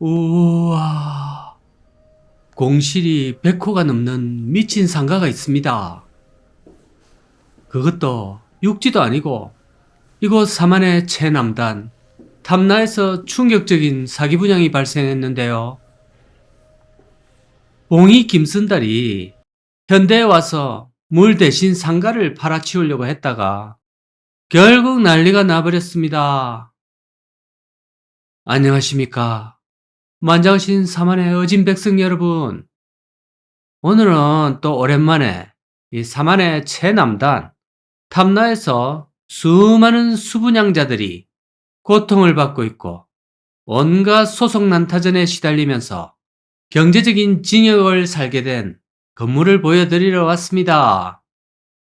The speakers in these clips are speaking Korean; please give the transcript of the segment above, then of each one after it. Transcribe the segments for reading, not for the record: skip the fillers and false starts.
우와, 공실이 100호가 넘는 미친 상가가 있습니다. 그것도 육지도 아니고 이곳 사만의 최남단 탐라에서 충격적인 사기 분양이 발생했는데요. 봉이 김순달이 현대에 와서 물 대신 상가를 팔아치우려고 했다가 결국 난리가 나버렸습니다. 안녕하십니까. 만장신 사만의 어진 백성 여러분. 오늘은 또 오랜만에 이 사만의 최남단 탐라에서 수많은 수분양자들이 고통을 받고 있고 온갖 소송 난타전에 시달리면서 경제적인 징역을 살게 된 건물을 보여드리러 왔습니다.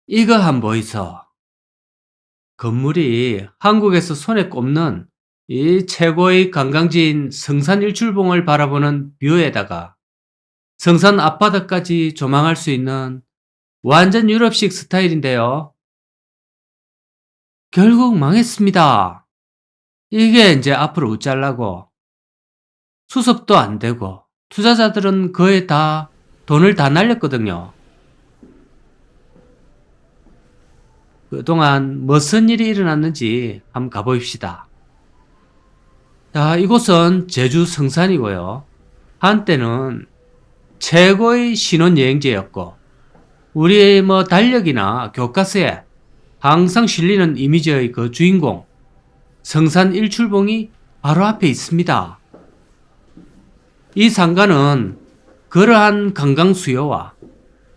이거 한번 보이소. 건물이 한국에서 손에 꼽는 이 최고의 관광지인 성산 일출봉을 바라보는 뷰에다가 성산 앞바다까지 조망할 수 있는 완전 유럽식 스타일인데요. 결국 망했습니다. 이게 이제 앞으로 웃잘라고 수습도 안 되고 투자자들은 거의 다 돈을 다 날렸거든요. 그동안 무슨 일이 일어났는지 한번 가보십시다. 자, 이곳은 제주 성산이고요. 한때는 최고의 신혼여행지였고 우리의 달력이나 교과서에 항상 실리는 이미지의 그 주인공 성산 일출봉이 바로 앞에 있습니다. 이 상가는 그러한 관광 수요와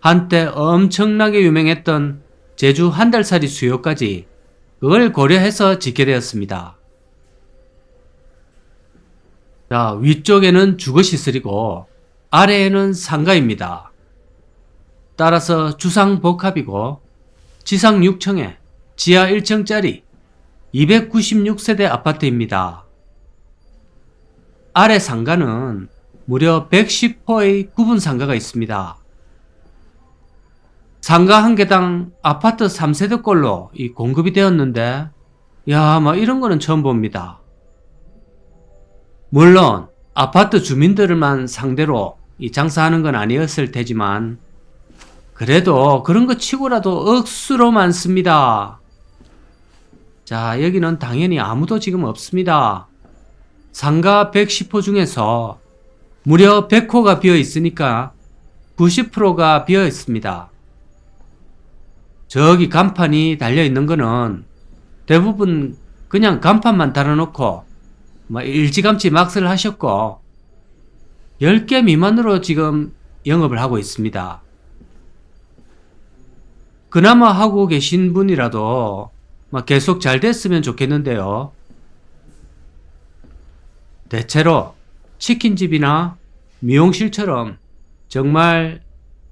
한때 엄청나게 유명했던 제주 한달살이 수요까지 그걸 고려해서 짓게 되었습니다. 자, 위쪽에는 주거시설이고 아래에는 상가입니다. 따라서 주상복합이고 지상 6층에 지하 1층짜리 296세대 아파트입니다. 아래 상가는 무려 110호의 구분 상가가 있습니다. 상가 한 개당 아파트 3세대꼴로 공급이 되었는데 이런 거는 처음 봅니다. 물론 아파트 주민들만 상대로 장사하는 건 아니었을 테지만 그래도 그런 거 치고라도 억수로 많습니다. 자, 여기는 당연히 아무도 지금 없습니다. 상가 110호 중에서 무려 100호가 비어 있으니까 90%가 비어 있습니다. 저기 간판이 달려 있는 거는 대부분 그냥 간판만 달아놓고 일찌감치 막스를 하셨고 10개 미만으로 지금 영업을 하고 있습니다. 그나마 하고 계신 분이라도 계속 잘 됐으면 좋겠는데요. 대체로 치킨집이나 미용실처럼 정말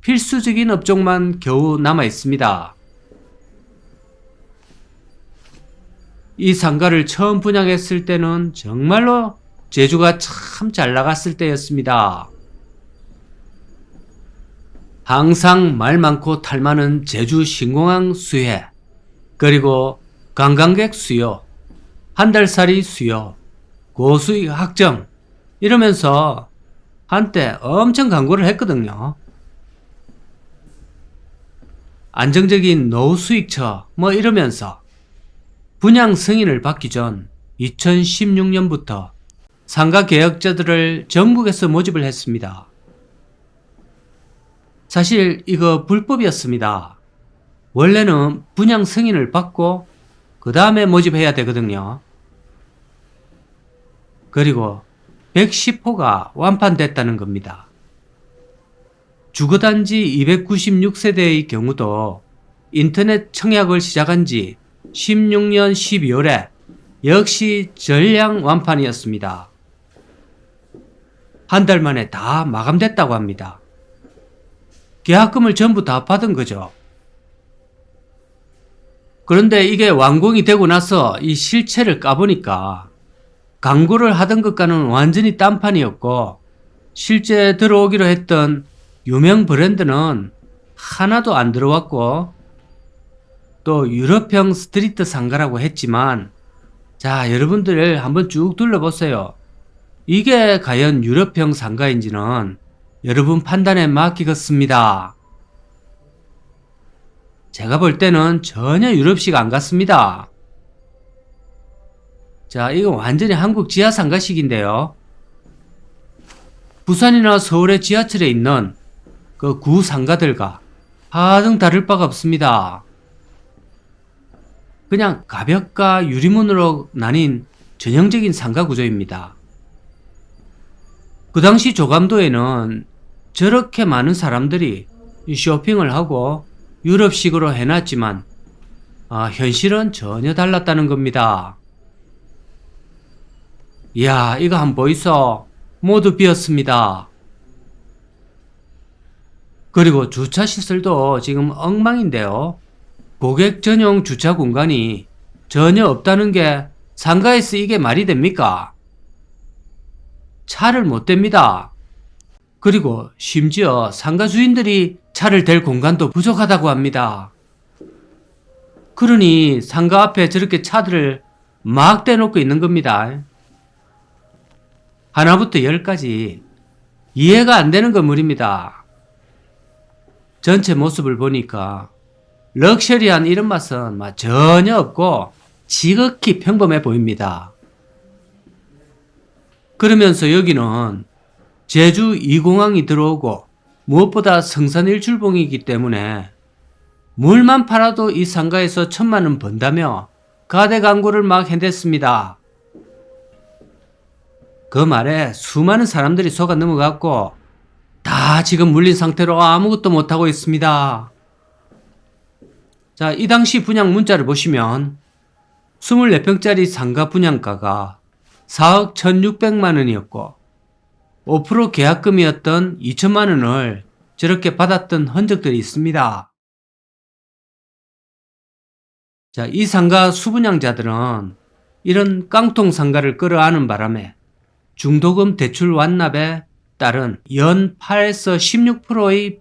필수적인 업종만 겨우 남아 있습니다. 이 상가를 처음 분양했을 때는 정말로 제주가 참 잘 나갔을 때였습니다. 항상 말 많고 탈 많은 제주 신공항 수해, 그리고 관광객 수요, 한달살이 수요, 고수익 확정 이러면서 한때 엄청 광고를 했거든요. 안정적인 노후 수익처 이러면서 분양 승인을 받기 전 2016년부터 상가 계약자들을 전국에서 모집을 했습니다. 사실 이거 불법이었습니다. 원래는 분양 승인을 받고 그 다음에 모집해야 되거든요. 그리고 110호가 완판됐다는 겁니다. 주거단지 296세대의 경우도 인터넷 청약을 시작한 지 16년 12월에 역시 전량 완판이었습니다. 한 달 만에 다 마감됐다고 합니다. 계약금을 전부 다 받은 거죠. 그런데 이게 완공이 되고 나서 이 실체를 까보니까 광고를 하던 것과는 완전히 딴판이었고 실제 들어오기로 했던 유명 브랜드는 하나도 안 들어왔고 또 유럽형 스트리트 상가라고 했지만 자, 여러분들 한번 쭉 둘러보세요. 이게 과연 유럽형 상가인지는 여러분 판단에 맡기겠습니다. 제가 볼 때는 전혀 유럽식 안 같습니다. 자, 이건 완전히 한국 지하 상가식인데요. 부산이나 서울의 지하철에 있는 그 구 상가들과 하등 다를 바가 없습니다. 그냥 가벽과 유리문으로 나뉜 전형적인 상가 구조입니다. 그 당시 조감도에는 저렇게 많은 사람들이 쇼핑을 하고 유럽식으로 해놨지만 현실은 전혀 달랐다는 겁니다. 이야, 이거 한번 보이소. 모두 비었습니다. 그리고 주차시설도 지금 엉망인데요. 고객 전용 주차 공간이 전혀 없다는 게 상가에서 이게 말이 됩니까? 차를 못 댑니다. 그리고 심지어 상가 주인들이 차를 댈 공간도 부족하다고 합니다. 그러니 상가 앞에 저렇게 차들을 막 대놓고 있는 겁니다. 하나부터 열까지 이해가 안 되는 건물입니다. 전체 모습을 보니까 럭셔리한 이런 맛은 전혀 없고 지극히 평범해 보입니다. 그러면서 여기는 제주 2공항이 들어오고 무엇보다 성산 일출봉이기 때문에 물만 팔아도 이 상가에서 1,000만 원 번다며 가대 광고를 막 해댔습니다. 그 말에 수많은 사람들이 속아 넘어갔고 다 지금 물린 상태로 아무것도 못하고 있습니다. 자, 이 당시 분양 문자를 보시면 24평짜리 상가 분양가가 4억 1,600만 원이었고 5% 계약금이었던 2천만 원을 저렇게 받았던 흔적들이 있습니다. 자, 이 상가 수분양자들은 이런 깡통 상가를 끌어안은 바람에 중도금 대출 완납에 따른 연 8에서 16%의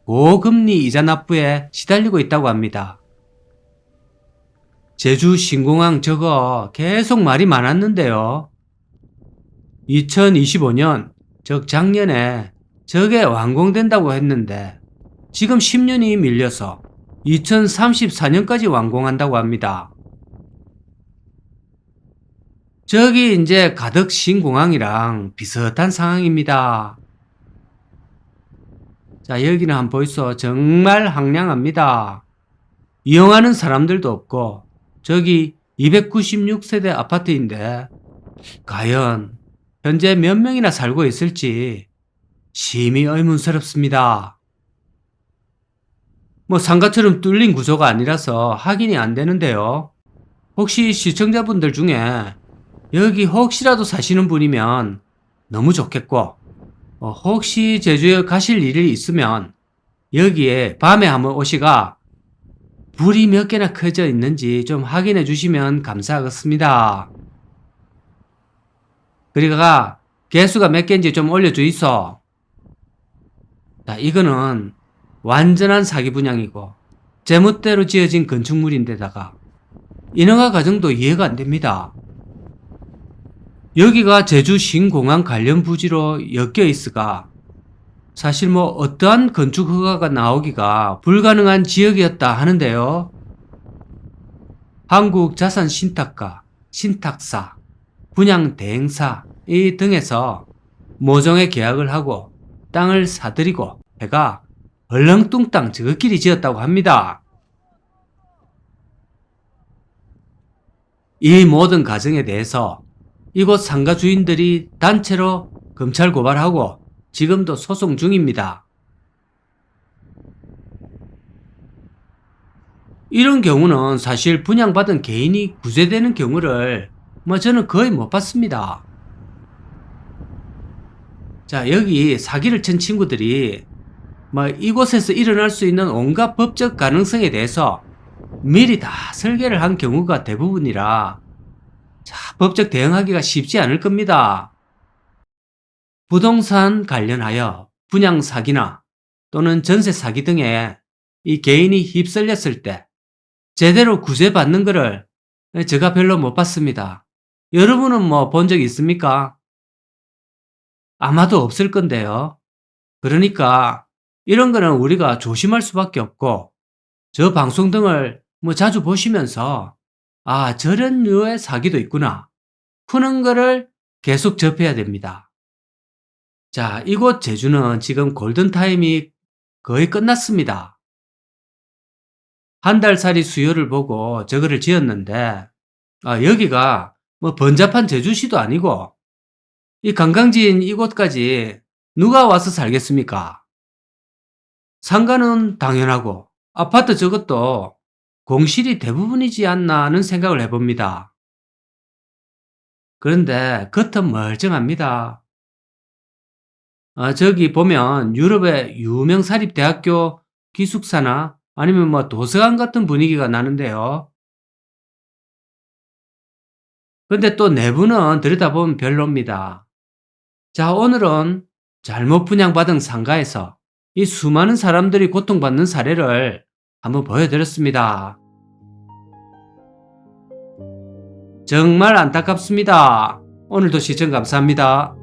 고금리 이자 납부에 시달리고 있다고 합니다. 제주 신공항 저거 계속 말이 많았는데요. 2025년, 즉 작년에 저게 완공된다고 했는데 지금 10년이 밀려서 2034년까지 완공한다고 합니다. 저기 이제 가덕 신공항이랑 비슷한 상황입니다. 자, 여기는 한번 보이소. 정말 황량합니다. 이용하는 사람들도 없고 저기 296세대 아파트인데 과연 현재 몇 명이나 살고 있을지 심히 의문스럽습니다. 상가처럼 뚫린 구조가 아니라서 확인이 안 되는데요. 혹시 시청자분들 중에 여기 혹시라도 사시는 분이면 너무 좋겠고 혹시 제주에 가실 일이 있으면 여기에 밤에 한번 오시가 불이 몇 개나 켜져 있는지 좀 확인해 주시면 감사하겠습니다. 그리가 개수가 몇 개인지 좀 올려주이소. 자, 이거는 완전한 사기 분양이고 제멋대로 지어진 건축물인데다가 인허가 과정도 이해가 안 됩니다. 여기가 제주 신공항 관련 부지로 엮여 있으가 사실 어떠한 건축 허가가 나오기가 불가능한 지역이었다 하는데요. 한국자산신탁가, 신탁사, 분양대행사 이 등에서 모종의 계약을 하고 땅을 사들이고 해가 얼렁뚱땅 저것끼리 지었다고 합니다. 이 모든 과정에 대해서 이곳 상가 주인들이 단체로 검찰 고발하고 지금도 소송 중입니다. 이런 경우는 사실 분양받은 개인이 구제되는 경우를 저는 거의 못 봤습니다. 자, 여기 사기를 친 친구들이 이곳에서 일어날 수 있는 온갖 법적 가능성에 대해서 미리 다 설계를 한 경우가 대부분이라 법적 대응하기가 쉽지 않을 겁니다. 부동산 관련하여 분양 사기나 또는 전세 사기 등에 이 개인이 휩쓸렸을 때 제대로 구제받는 것을 제가 별로 못 봤습니다. 여러분은 본 적 있습니까? 아마도 없을 건데요. 그러니까 이런 거는 우리가 조심할 수밖에 없고 저 방송 등을 자주 보시면서 아, 저런 류의 사기도 있구나 푸는 거를 계속 접해야 됩니다. 자, 이곳 제주는 지금 골든타임이 거의 끝났습니다. 한 달살이 수요를 보고 저거를 지었는데 여기가 번잡한 제주시도 아니고 이 관광지인 이곳까지 누가 와서 살겠습니까? 상가는 당연하고 아파트 저것도 공실이 대부분이지 않나 하는 생각을 해봅니다. 그런데 겉은 멀쩡합니다. 저기 보면 유럽의 유명 사립대학교 기숙사나 아니면 도서관 같은 분위기가 나는데요. 근데 또 내부는 들여다보면 별로입니다. 자, 오늘은 잘못 분양받은 상가에서 이 수많은 사람들이 고통받는 사례를 한번 보여드렸습니다. 정말 안타깝습니다. 오늘도 시청 감사합니다.